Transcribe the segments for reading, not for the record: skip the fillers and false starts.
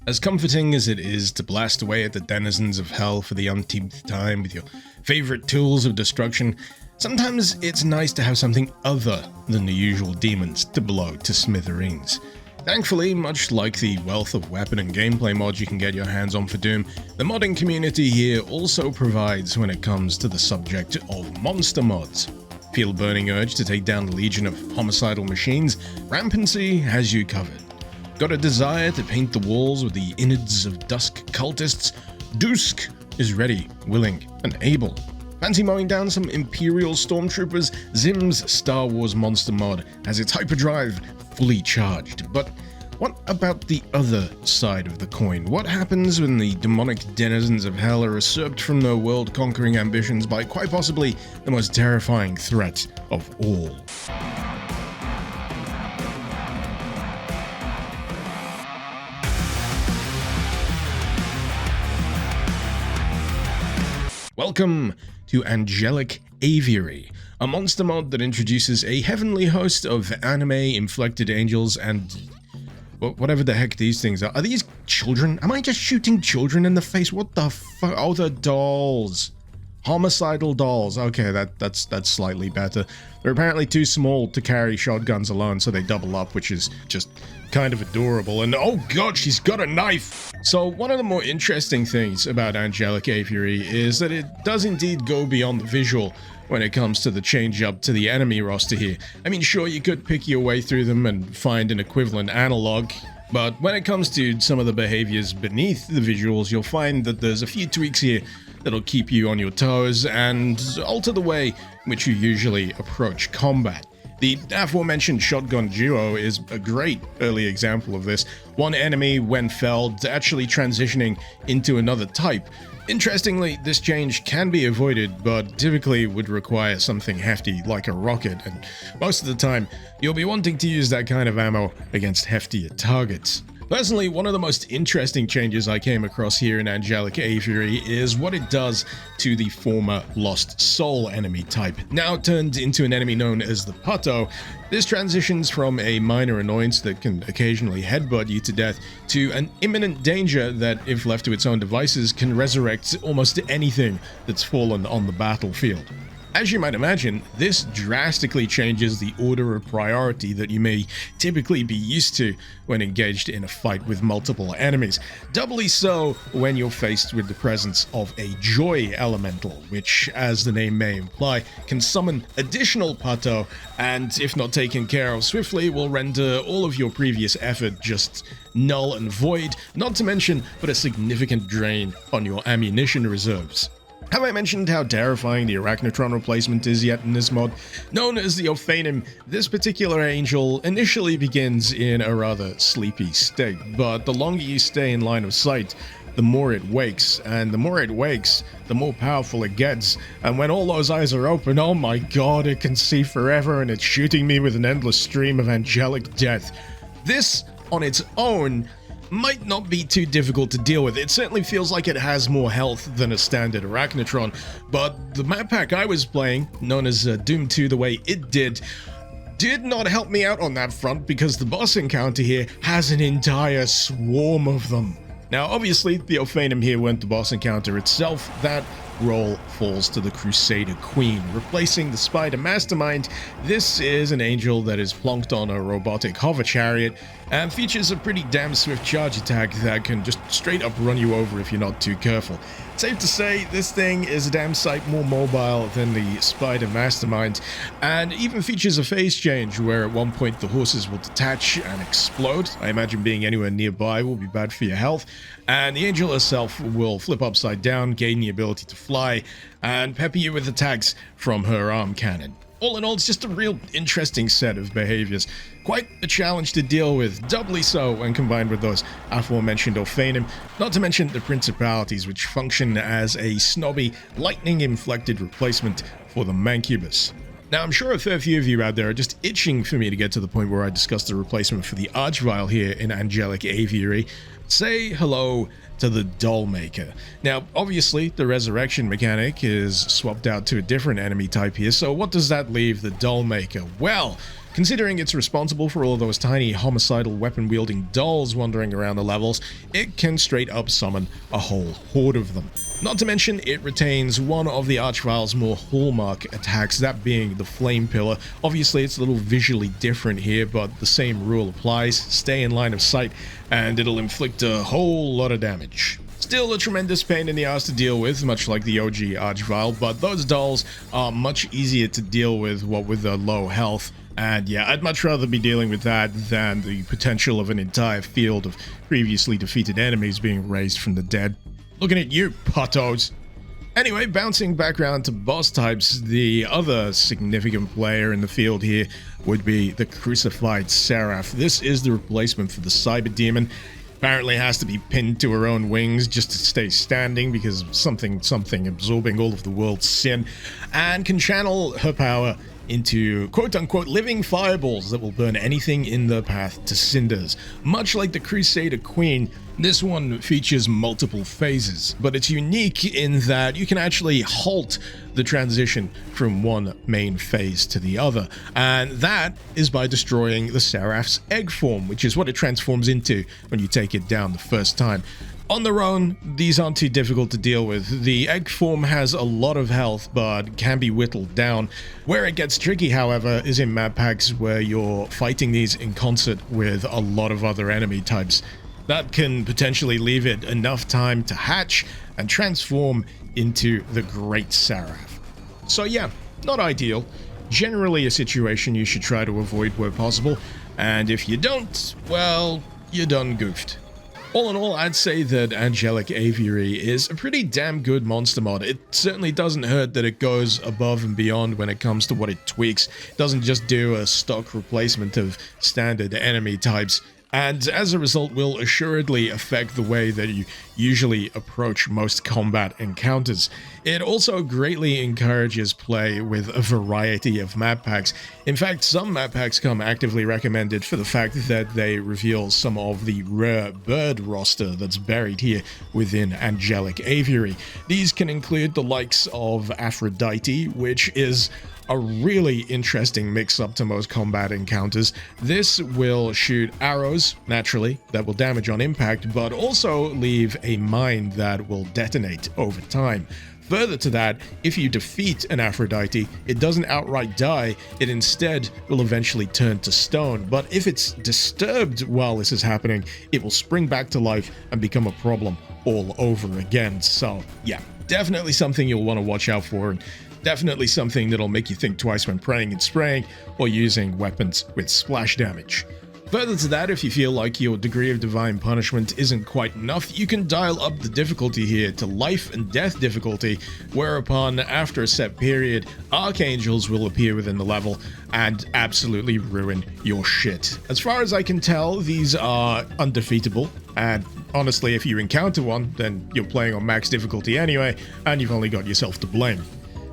As comforting as it is to blast away at the denizens of hell for the umpteenth time with your favorite tools of destruction, sometimes it's nice to have something other than the usual demons to blow to smithereens. Thankfully, much like the wealth of weapon and gameplay mods you can get your hands on for Doom, the modding community here also provides when it comes to the subject of monster mods. Feel a burning urge to take down the legion of homicidal machines? Rampancy has you covered. Got a desire to paint the walls with the innards of dusk cultists? Dusk is ready, willing, and able. Fancy mowing down some Imperial Stormtroopers? Zim's Star Wars Monster mod has its hyperdrive fully charged. But what about the other side of the coin? What happens when the demonic denizens of hell are usurped from their world-conquering ambitions by quite possibly the most terrifying threat of all? Welcome to Angelic Aviary, a monster mod that introduces a heavenly host of anime-inflected angels and whatever the heck these things are. Are these children? Am I just shooting children in the face? What the fuck? Oh, the dolls. Homicidal dolls. Okay, that's slightly better. They're apparently too small to carry shotguns alone, so they double up, which is just kind of adorable. And oh god, she's got a knife! So one of the more interesting things about Angelic Aviary is that it does indeed go beyond the visual when it comes to the change up to the enemy roster here. I mean, sure, you could pick your way through them and find an equivalent analog, but when it comes to some of the behaviors beneath the visuals, you'll find that there's a few tweaks here that'll keep you on your toes and alter the way in which you usually approach combat. The aforementioned shotgun duo is a great early example of this. One enemy, when felled, actually transitioning into another type. Interestingly, this change can be avoided, but typically would require something hefty like a rocket, and most of the time, you'll be wanting to use that kind of ammo against heftier targets. Personally, one of the most interesting changes I came across here in Angelic Aviary is what it does to the former Lost Soul enemy type. Now turned into an enemy known as the Patto, this transitions from a minor annoyance that can occasionally headbutt you to death to an imminent danger that, if left to its own devices, can resurrect almost anything that's fallen on the battlefield. As you might imagine, this drastically changes the order of priority that you may typically be used to when engaged in a fight with multiple enemies. Doubly so when you're faced with the presence of a Joy Elemental, which, as the name may imply, can summon additional Patto, and if not taken care of swiftly, will render all of your previous effort just null and void, not to mention put a significant drain on your ammunition reserves. Have I mentioned how terrifying the Arachnotron replacement is yet in this mod? Known as the Ophanim, this particular angel initially begins in a rather sleepy state, but the longer you stay in line of sight, the more it wakes, and the more it wakes, the more powerful it gets, and when all those eyes are open, oh my god, it can see forever, and it's shooting me with an endless stream of angelic death. This, on its own, might not be too difficult to deal with. It certainly feels like it has more health than a standard Arachnotron, but the map pack I was playing, known as Doom 2 the way it did not help me out on that front because the boss encounter here has an entire swarm of them. Now obviously the Ophanim here weren't the boss encounter itself, that role falls to the Crusader Queen. Replacing the Spider Mastermind, this is an angel that is plonked on a robotic hover chariot and features a pretty damn swift charge attack that can just straight up run you over if you're not too careful. Safe to say, this thing is a damn sight more mobile than the Spider Mastermind, and even features a phase change where at one point the horses will detach and explode. I imagine being anywhere nearby will be bad for your health, and the angel herself will flip upside down, gain the ability to fly, and pepper you with attacks from her arm cannon. All in all, it's just a real interesting set of behaviors. Quite a challenge to deal with, doubly so when combined with those aforementioned Ophanim, not to mention the Principalities, which function as a snobby, lightning-inflected replacement for the Mancubus. Now, I'm sure a fair few of you out there are just itching for me to get to the point where I discuss the replacement for the Archvile here in Angelic Aviary. Say hello to the Dollmaker. Now, obviously, the resurrection mechanic is swapped out to a different enemy type here, so what does that leave the Dollmaker? Well, Considering it's responsible for all those tiny homicidal weapon-wielding dolls wandering around the levels, it can straight up summon a whole horde of them. Not to mention, it retains one of the Archvile's more hallmark attacks, that being the Flame Pillar. Obviously, it's a little visually different here, but the same rule applies. Stay in line of sight, and it'll inflict a whole lot of damage. Still a tremendous pain in the ass to deal with, much like the OG Archvile, but those dolls are much easier to deal with, what with their low health. And yeah, I'd much rather be dealing with that than the potential of an entire field of previously defeated enemies being raised from the dead. Looking at you, Pattos. Anyway, bouncing back around to boss types, the other significant player in the field here would be the crucified Seraph. This is the replacement for the Cyber Demon. Apparently has to be pinned to her own wings just to stay standing because of something absorbing all of the world's sin, and can channel her power into quote-unquote living fireballs that will burn anything in their path to cinders. Much like the Crusader Queen, this one features multiple phases, but it's unique in that you can actually halt the transition from one main phase to the other, and that is by destroying the Seraph's egg form, which is what it transforms into when you take it down the first time. On their own, these aren't too difficult to deal with. The egg form has a lot of health, but can be whittled down. Where it gets tricky, however, is in map packs where you're fighting these in concert with a lot of other enemy types. That can potentially leave it enough time to hatch and transform into the Great Seraph. So yeah, not ideal. Generally a situation you should try to avoid where possible, and if you don't, well, you're done goofed. All in all, I'd say that Angelic Aviary is a pretty damn good monster mod. It certainly doesn't hurt that it goes above and beyond when it comes to what it tweaks. It doesn't just do a stock replacement of standard enemy types, and as a result will assuredly affect the way that you usually approach most combat encounters. It also greatly encourages play with a variety of map packs. In fact, some map packs come actively recommended for the fact that they reveal some of the rare bird roster that's buried here within Angelic Aviary. These can include the likes of Aphrodite, which is a really interesting mix-up to most combat encounters. This will shoot arrows, naturally, that will damage on impact, but also leave a mine that will detonate over time. Further to that, if you defeat an Aphrodite, it doesn't outright die, it instead will eventually turn to stone, but if it's disturbed while this is happening, it will spring back to life and become a problem all over again. So yeah, definitely something you'll want to watch out for, and definitely something that'll make you think twice when praying and spraying or using weapons with splash damage. Further to that, if you feel like your degree of divine punishment isn't quite enough, you can dial up the difficulty here to life and death difficulty, whereupon after a set period, archangels will appear within the level and absolutely ruin your shit. As far as I can tell, these are undefeatable, and honestly, if you encounter one, then you're playing on max difficulty anyway, and you've only got yourself to blame.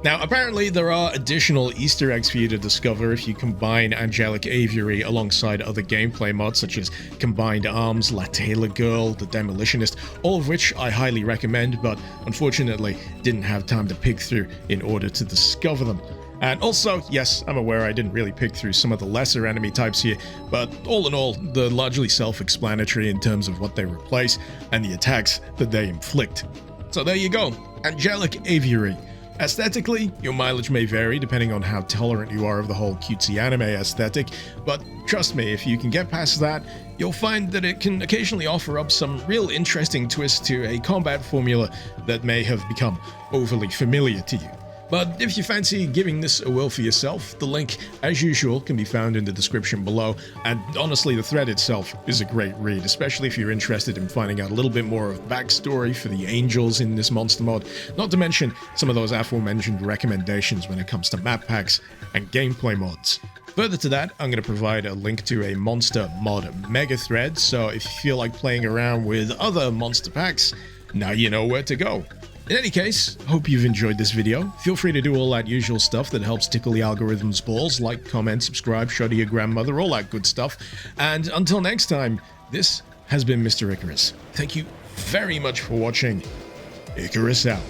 Now, apparently there are additional Easter eggs for you to discover if you combine Angelic Aviary alongside other gameplay mods such as Combined Arms, La Taylor Girl, the Demolitionist, all of which I highly recommend, but unfortunately didn't have time to pick through in order to discover them. And also, yes, I'm aware I didn't really pick through some of the lesser enemy types here, but all in all, they're largely self-explanatory in terms of what they replace and the attacks that they inflict. So there you go, Angelic Aviary. Aesthetically, your mileage may vary depending on how tolerant you are of the whole cutesy anime aesthetic, but trust me, if you can get past that, you'll find that it can occasionally offer up some real interesting twists to a combat formula that may have become overly familiar to you. But if you fancy giving this a whirl for yourself, the link, as usual, can be found in the description below, and honestly, the thread itself is a great read, especially if you're interested in finding out a little bit more of backstory for the angels in this monster mod, not to mention some of those aforementioned recommendations when it comes to map packs and gameplay mods. Further to that, I'm going to provide a link to a monster mod mega thread, so if you feel like playing around with other monster packs, now you know where to go. In any case, hope you've enjoyed this video. Feel free to do all that usual stuff that helps tickle the algorithm's balls, like, comment, subscribe, show to your grandmother, all that good stuff. And until next time, this has been Mr. Icarus. Thank you very much for watching. Icarus out.